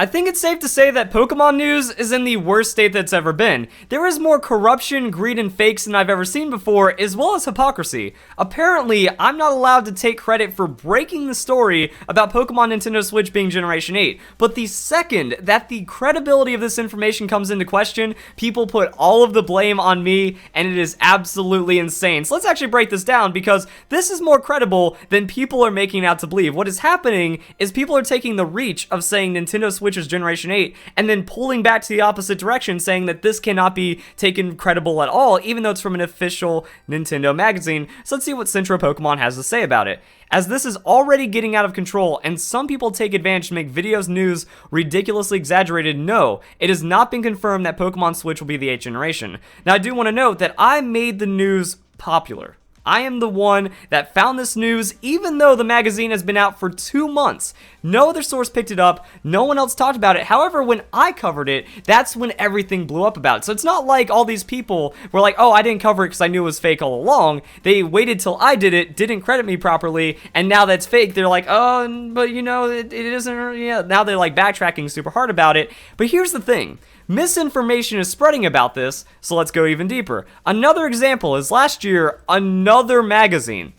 I think it's safe to say that Pokemon news is in the worst state that's ever been. There is more corruption, greed, and fakes than I've ever seen before, as well as hypocrisy. Apparently, I'm not allowed to take credit for breaking the story about Pokemon Nintendo Switch being Generation 8, but the second that the credibility of this information comes into question, people put all of the blame on me, and it is absolutely insane. So let's actually break this down, because this is more credible than people are making out to believe. What is happening is people are taking the reach of saying Nintendo Switch is Generation 8, and then pulling back to the opposite direction, saying that this cannot be taken credible at all, even though it's from an official Nintendo magazine. So let's see what Centro Pokemon has to say about it. As this is already getting out of control, and some people take advantage to make videos news ridiculously exaggerated, no, it has not been confirmed that Pokemon Switch will be the 8th generation. Now, I do want to note that I made the news popular. I am the one that found this news, even though the magazine has been out for 2 months. No other source picked it up. No one else talked about it. However, when I covered it, that's when everything blew up about it. So it's not like all these people were like, oh, I didn't cover it because I knew it was fake all along. They waited till I did it, didn't credit me properly, and now that's fake. They're like, oh, but you know, it isn't, yeah. Now they're like backtracking super hard about it. But here's the thing. Misinformation is spreading about this, so let's go even deeper. Another example is last year, another magazine.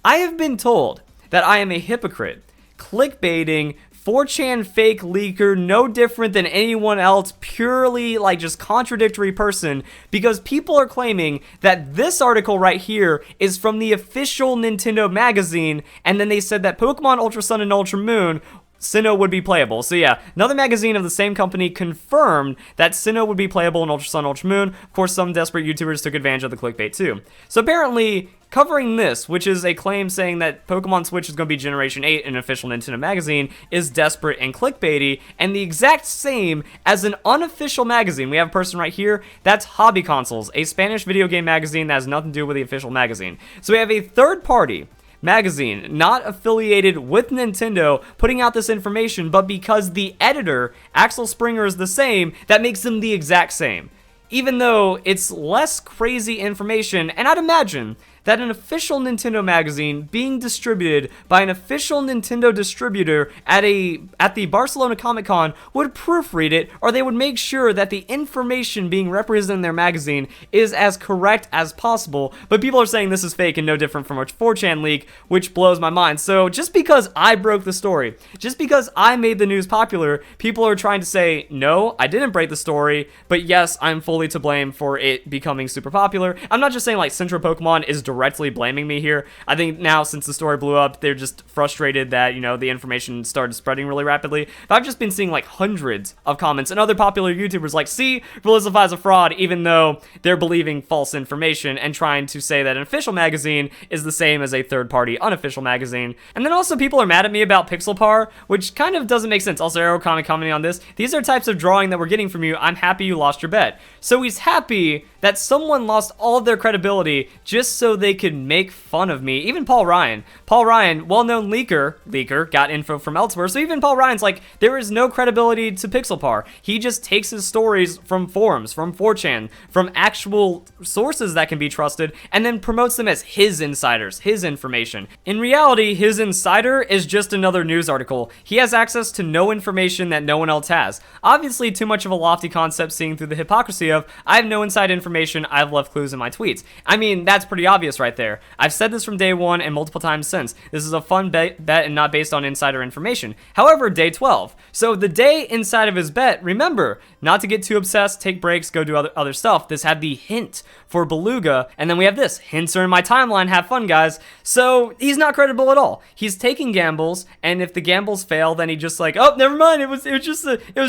I have been told that I am a hypocrite, clickbaiting, 4chan fake leaker, no different than anyone else, purely like just contradictory person, because people are claiming that this article right here is from the official Nintendo magazine, and then they said that Pokemon Ultra Sun and Ultra Moon Sinnoh would be playable. So yeah, another magazine of the same company confirmed that Sinnoh would be playable in Ultra Sun, Ultra Moon. Of course, some desperate YouTubers took advantage of the clickbait too. So apparently, covering this, which is a claim saying that Pokemon Switch is going to be Generation 8 in an official Nintendo magazine, is desperate and clickbaity, and the exact same as an unofficial magazine. We have a person right here, that's Hobby Consoles, a Spanish video game magazine that has nothing to do with the official magazine. So we have a third-party magazine, not affiliated with Nintendo, putting out this information, but because the editor, Axel Springer, is the same, that makes them the exact same. Even though it's less crazy information, and I'd imagine that an official Nintendo magazine being distributed by an official Nintendo distributor at the Barcelona Comic Con would proofread it, or they would make sure that the information being represented in their magazine is as correct as possible. But people are saying this is fake and no different from a 4chan leak, which blows my mind. So just because I broke the story, just because I made the news popular, people are trying to say, no, I didn't break the story, but yes, I'm fully to blame for it becoming super popular. I'm not just saying like Centro Pokemon is directly blaming me here. I think now, since the story blew up, they're just frustrated that, you know, the information started spreading really rapidly. But I've just been seeing like hundreds of comments and other popular YouTubers like, see, Verlisify is a fraud, even though they're believing false information and trying to say that an official magazine is the same as a third-party unofficial magazine. And then also people are mad at me about Pixelpar, which kind of doesn't make sense. Also, Aerocomic commenting on this. These are types of drawing that we're getting from you. I'm happy you lost your bet. So he's happy that someone lost all of their credibility just so they could make fun of me. Even Paul Ryan, well-known leaker, got info from elsewhere. So even Paul Ryan's like, there is no credibility to Pixelpar. He just takes his stories from forums, from 4chan, from actual sources that can be trusted, and then promotes them as his insiders, his information. In reality, his insider is just another news article. He has access to no information that no one else has. Obviously, too much of a lofty concept, seeing through the hypocrisy of, I have no inside information, I've left clues in my tweets. I mean, that's pretty obvious right there. I've said this from day one and multiple times since. This is a fun bet and not based on insider information. However, day 12. So the day inside of his bet, remember, not to get too obsessed, take breaks, go do other stuff. This had the hint for Beluga, and then we have this. Hints are in my timeline, have fun, guys. So he's not credible at all. He's taking gambles, and if the gambles fail, then he just like, oh, never mind, it was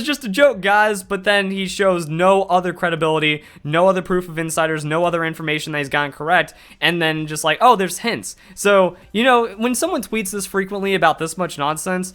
just a joke, guys. But then he shows no other credibility, no other proof of insiders, no other information that he's gotten correct, and then just like, oh, there's hints. So, you know, when someone tweets this frequently about this much nonsense,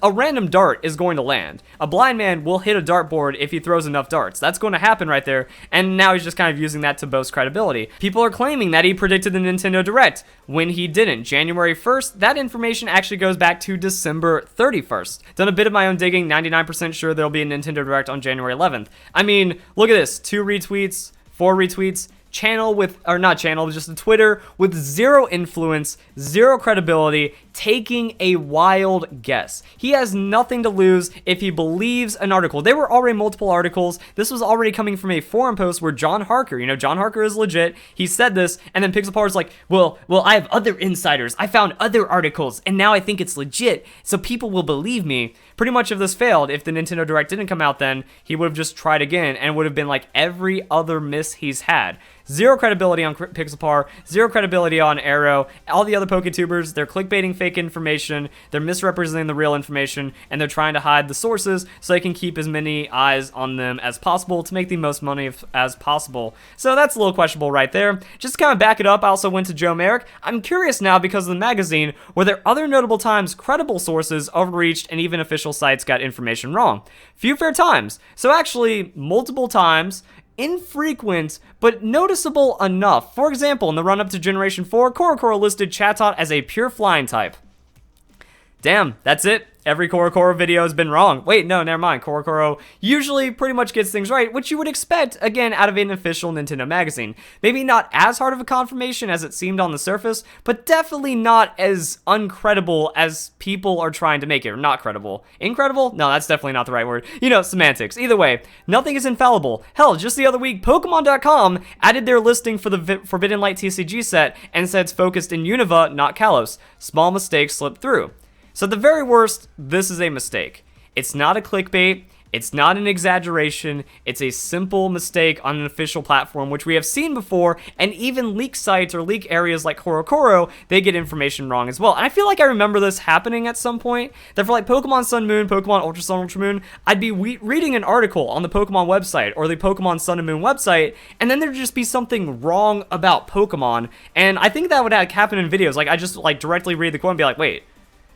a random dart is going to land. A blind man will hit a dartboard if he throws enough darts. That's going to happen right there, and now he's just kind of using that to boast credibility. People are claiming that he predicted the Nintendo Direct when he didn't. January 1st, that information actually goes back to December 31st. Done a bit of my own digging, 99% sure there'll be a Nintendo Direct on January 11th. I mean, look at this, 2 retweets, 4 retweets, just a Twitter with 0 influence, 0 credibility, taking a wild guess. He has nothing to lose if he believes an article. There were already multiple articles. This was already coming from a forum post where John Harker, John Harker is legit. He said this, and then Pixelpar is like, well, I have other insiders. I found other articles, and now I think it's legit, so people will believe me. Pretty much if this failed, if the Nintendo Direct didn't come out then, he would have just tried again and would have been like every other miss he's had. Zero credibility on Pixelpar, zero credibility on Arrow. All the other Poketubers, they're clickbaiting fake information, they're misrepresenting the real information, and they're trying to hide the sources so they can keep as many eyes on them as possible to make the most money as possible. So that's a little questionable right there. Just to kind of back it up, I also went to Joe Merrick. I'm curious now because of the magazine, were there other notable times credible sources overreached and even official sites got information wrong? Few fair times. So actually, multiple times, infrequent, but noticeable enough. For example, in the run-up to Generation 4, Korokoro listed Chatot as a pure flying type. Damn, that's it. Every Korokoro video has been wrong. Wait, no, never mind. Korokoro usually pretty much gets things right, which you would expect, again, out of an official Nintendo magazine. Maybe not as hard of a confirmation as it seemed on the surface, but definitely not as uncredible as people are trying to make it. Or not credible. Incredible? No, that's definitely not the right word. Semantics. Either way, nothing is infallible. Hell, just the other week, Pokemon.com added their listing for the Forbidden Light TCG set and said it's focused in Unova, not Kalos. Small mistakes slipped through. So at the very worst, this is a mistake. It's not a clickbait, it's not an exaggeration, it's a simple mistake on an official platform, which we have seen before, and even leak sites or leak areas like Korokoro, they get information wrong as well. And I feel like I remember this happening at some point, that for like Pokemon Sun Moon, Pokemon Ultra Sun Ultra Moon, I'd be reading an article on the Pokemon website or the Pokemon Sun and Moon website, and then there'd just be something wrong about Pokemon, and I think that would happen in videos. Like I just directly read the quote and be like, wait,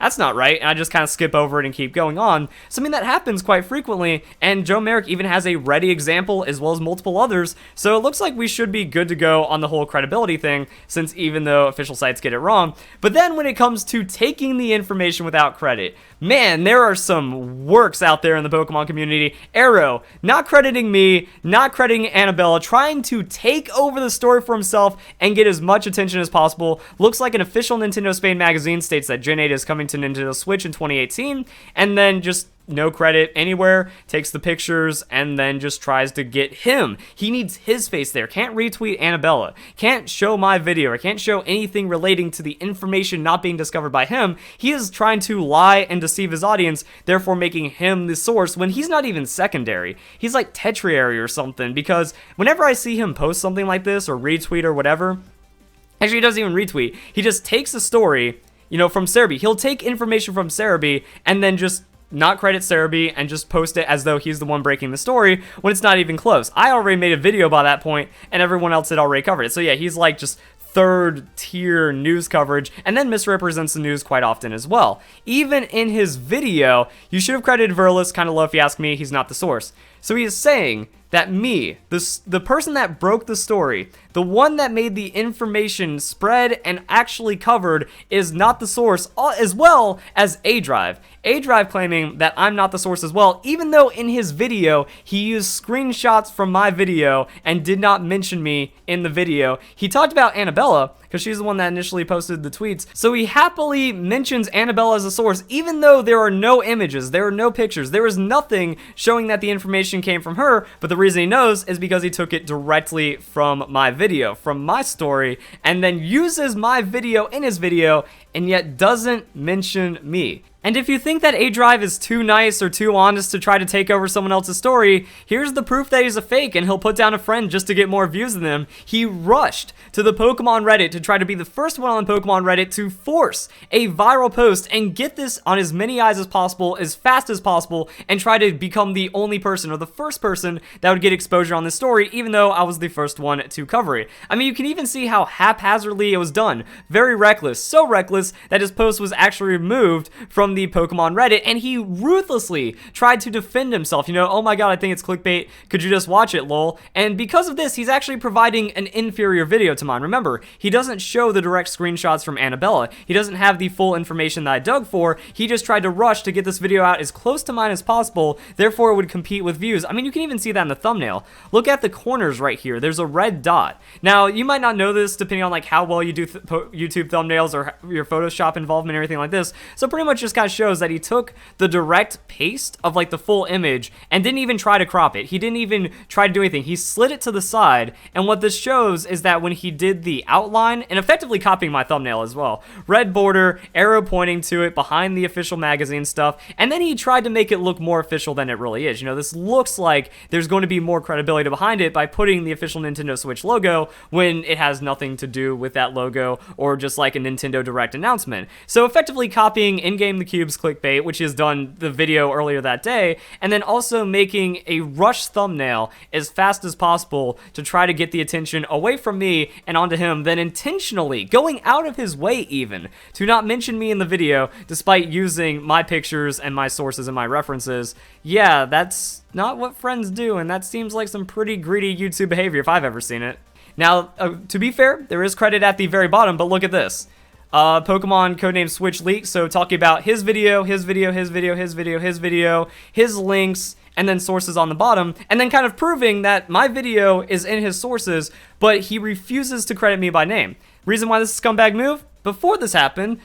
that's not right, and I just kind of skip over it and keep going on. So, that happens quite frequently, and Joe Merrick even has a ready example as well as multiple others, so it looks like we should be good to go on the whole credibility thing, since even though official sites get it wrong. But then when it comes to taking the information without credit, man, there are some works out there in the Pokemon community. Arrow, not crediting me, not crediting Annabella, trying to take over the story for himself and get as much attention as possible. Looks like an official Nintendo Spain magazine states that Gen 8 is coming to Nintendo Switch in 2018, and then just no credit anywhere, takes the pictures, and then just tries to get him. He needs his face there. Can't retweet Annabella. Can't show my video, or can't show anything relating to the information not being discovered by him. He is trying to lie and deceive his audience, therefore making him the source when he's not even secondary. He's like tertiary or something, because whenever I see him post something like this, or retweet or whatever, actually he doesn't even retweet, he just takes a story, from Cerebi. He'll take information from Cerebi and then just not credit Cerebi and just post it as though he's the one breaking the story when it's not even close. I already made a video by that point and everyone else had already covered it. So yeah, he's like just third tier news coverage and then misrepresents the news quite often as well. Even in his video, you should have credited Verlis, kind of low if you ask me, he's not the source. So he is saying that me, the person that broke the story, the one that made the information spread and actually covered, is not the source, as well as A-Drive. A-Drive claiming that I'm not the source as well, even though in his video, he used screenshots from my video and did not mention me in the video. He talked about Annabella, because she's the one that initially posted the tweets, so he happily mentions Annabella as a source, even though there are no images, there are no pictures, there is nothing showing that the information came from her, but the reason he knows is because he took it directly from my video, from my story, and then uses my video in his video, and yet doesn't mention me. And if you think that A-Drive is too nice or too honest to try to take over someone else's story, here's the proof that he's a fake and he'll put down a friend just to get more views than them. He rushed to the Pokemon Reddit to try to be the first one on Pokemon Reddit to force a viral post and get this on as many eyes as possible, as fast as possible, and try to become the only person or the first person that would get exposure on this story, even though I was the first one to cover it. You can even see how haphazardly it was done. Very reckless. So reckless that his post was actually removed from from the Pokemon Reddit, and he ruthlessly tried to defend himself. You know, oh my god, I think it's clickbait. Could you just watch it, lol? And because of this, he's actually providing an inferior video to mine. Remember, he doesn't show the direct screenshots from Annabella. He doesn't have the full information that I dug for. He just tried to rush to get this video out as close to mine as possible, therefore it would compete with views. I mean, you can even see that in the thumbnail. Look at the corners right here. There's a red dot. Now, you might not know this depending on like how well you do YouTube thumbnails or your Photoshop involvement or anything like this. So pretty much just kind of shows that he took the direct paste of like the full image and didn't even try to crop it. He didn't even try to do anything. He slid it to the side, and what this shows is that when he did the outline, and effectively copying my thumbnail as well, red border, arrow pointing to it behind the official magazine stuff, and then he tried to make it look more official than it really is. You know, this looks like there's going to be more credibility behind it by putting the official Nintendo Switch logo when it has nothing to do with that logo or just like a Nintendo Direct announcement. So effectively copying In-Game The Cube's clickbait, which is done the video earlier that day, and then also making a rush thumbnail as fast as possible to try to get the attention away from me and onto him, then intentionally going out of his way even to not mention me in the video despite using my pictures and my sources and my references. Yeah, that's not what friends do, and that seems like some pretty greedy YouTube behavior if I've ever seen it. Now, to be fair, there is credit at the very bottom, but look at this. Pokemon Codename Switch leak, so talking about his video, his video, his video, his video, his video, his links, and then sources on the bottom, and then kind of proving that my video is in his sources, but he refuses to credit me by name. Reason why this is a scumbag move? Before this happened,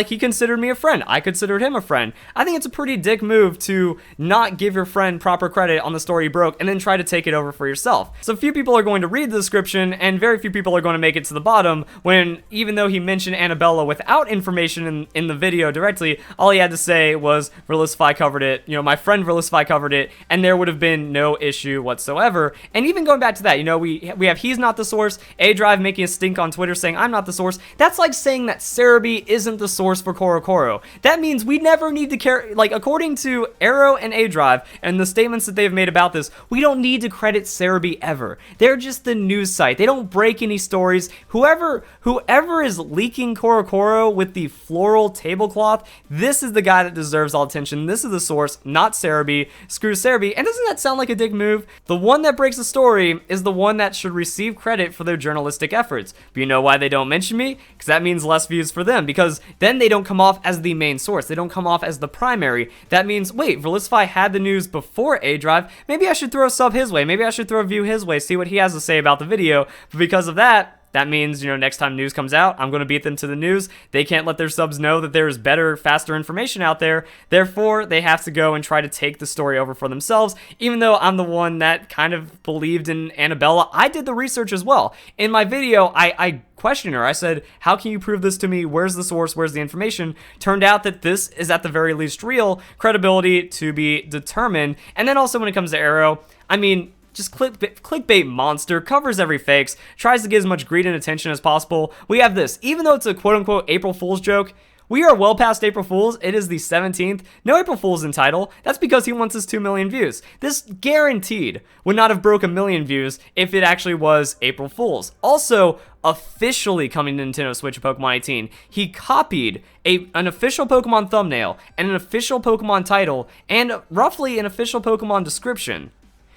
he considered me a friend. I considered him a friend. I think it's a pretty dick move to not give your friend proper credit on the story you broke and then try to take it over for yourself. So few people are going to read the description, and very few people are going to make it to the bottom when, even though he mentioned Annabella without information in the video directly, all he had to say was Verlisify covered it, you know, my friend Verlisify covered it, and there would have been no issue whatsoever. And even going back to that, you know, we have he's not the source, A-Drive making a stink on Twitter saying I'm not the source. That's like saying that Cerebi isn't the source for Korokoro. That means we never need to care, like, according to Arrow and A-Drive and the statements that they've made about this, we don't need to credit Cerebi ever. They're just the news site. They don't break any stories. Whoever is leaking Korokoro with the floral tablecloth, this is the guy that deserves all attention. This is the source, not Cerebi. Screw Cerebi. And doesn't that sound like a dick move? The one that breaks the story is the one that should receive credit for their journalistic efforts. But you know why they don't mention me? Because that means less views for them, because then they don't come off as the main source. They don't come off as the primary. That means, wait, Verlisify had the news before A-Drive. Maybe I should throw a sub his way. Maybe I should throw a view his way, see what he has to say about the video. But because of that means, you know, next time news comes out, I'm going to beat them to the news. They can't let their subs know that there's better, faster information out there. Therefore, they have to go and try to take the story over for themselves, even though I'm the one that kind of believed in Annabella. I did the research as well. In my video, I questioned her. I said, how can you prove this to me? Where's the source? Where's the information? Turned out that this is at the very least real, credibility to be determined. And then also when it comes to Arrow, I mean, just clickbait monster, covers every fakes, tries to get as much greed and attention as possible. We have this, even though it's a quote-unquote April Fool's joke, we are well past April Fool's. It is the 17th. No April Fool's in title. That's because he wants his 2 million views. This guaranteed would not have broke 1 million views if it actually was April Fool's. Also, officially coming to Nintendo Switch Pokemon 18, he copied an official Pokemon thumbnail and an official Pokemon title and roughly an official Pokemon description.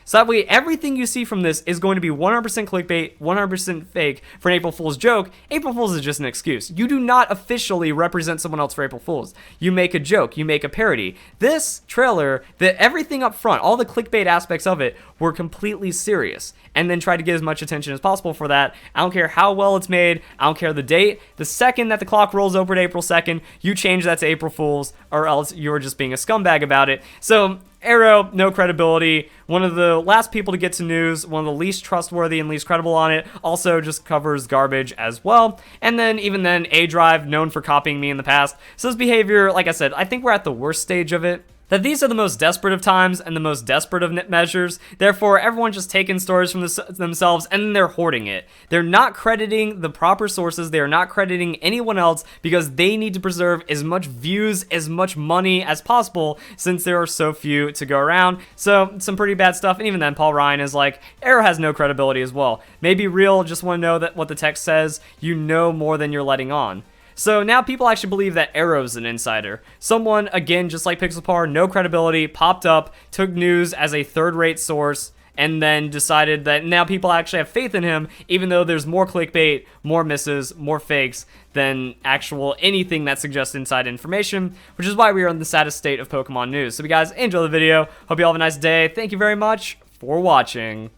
So that way, everything you see from this is going to be 100% clickbait, 100% fake for an April Fool's joke. April Fool's is just an excuse. You do not officially represent someone else for April Fool's. You make a joke, you make a parody. This trailer, everything up front, all the clickbait aspects of it were completely serious, and then try to get as much attention as possible for that. I don't care how well it's made, I don't care the date. The second that the clock rolls over to April 2nd, you change that to April Fool's, or else you're just being a scumbag about it. So Arrow, no credibility, one of the last people to get to news, one of the least trustworthy and least credible on it, also just covers garbage as well. And then, even then, A-Drive, known for copying me in the past. So this behavior, like I said, I think we're at the worst stage of it. That these are the most desperate of times and the most desperate of measures. Therefore, everyone's just taking stories from themselves and then they're hoarding it. They're not crediting the proper sources. They are not crediting anyone else because they need to preserve as much views, as much money as possible since there are so few to go around. So, some pretty bad stuff. And even then, Paul Ryan is like, Arrow has no credibility as well. Maybe real, just want to know that what the text says, you know more than you're letting on. So now people actually believe that Arrow's an insider. Someone, again, just like Pixelpar, no credibility, popped up, took news as a third-rate source, and then decided that now people actually have faith in him, even though there's more clickbait, more misses, more fakes than actual anything that suggests inside information, which is why we are in the saddest state of Pokemon news. So, you guys, enjoy the video. Hope you all have a nice day. Thank you very much for watching.